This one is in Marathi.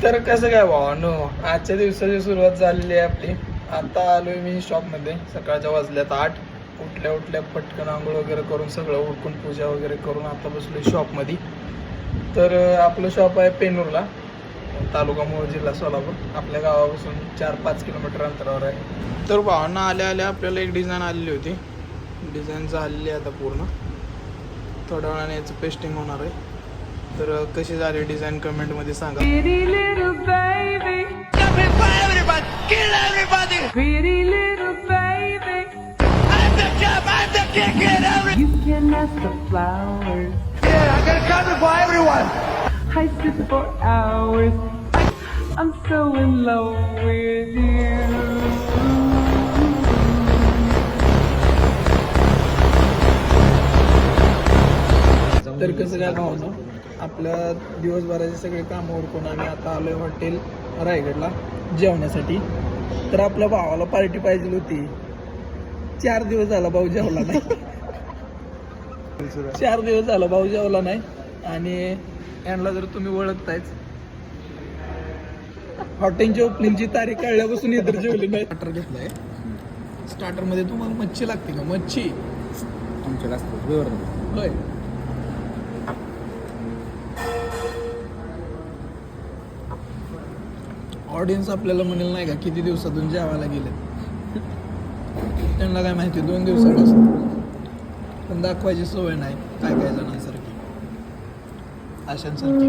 तर कसं काय भावानो, आजच्या दिवसाची सुरुवात झालेली आहे आपली. आता आलोय मी शॉपमध्ये. सकाळच्या वाजल्यात 8. उठल्या पटकन आंघोळ वगैरे करून सगळं उरकून पूजा वगैरे करून आता बसलोय शॉपमध्ये. तर आपलं शॉप आहे पेनूरला, तालुका मोहोळ, जिल्हा सोलापूर. आपल्या गावापासून 4-5 किलोमीटर अंतरावर आहे. तर भावांना आल्या आल्या आपल्याला एक डिझाईन आलेली होती. डिझाईन झालेली आहे आता पूर्ण. थोड्या वेळाने याचं पेस्टिंग होणार आहे. तर कशी झाली डिझाईन कमेंटमध्ये सांगा. You can ask the flowers. Yeah, I got a comment for everyone. I sit for hours. I'm so in love with you. तर कसं काय भावना, आपल्या दिवसभराचे सगळे कामं उरकून आम्ही आता आलोय हॉटेल रायगडला जेवण्यासाठी. तर आपल्या भावाला पार्टी पाहिजे होती. 4 दिवस झाला भाऊ जेवला नाही. 4 दिवस झाला भाऊ जेवला नाही. आणि यांना जर तुम्ही ओळखतायच, हॉटेलची ओपनिंगची तारीख कळल्यापासून इतर जेवले नाही. स्टार्टर घेतलाय. स्टार्टरमध्ये तुम्हाला मच्छी लागते का? मच्छी आमच्याकडे असतो होय. ऑडियन्स आपल्याला म्हणेल नाही का किती दिवसातून जेवायला गेले. त्यांना काय माहिती 2 दिवसापासून. पण दाखवायची सवय नाही काय काय जणांसारखी, अशांसारखी.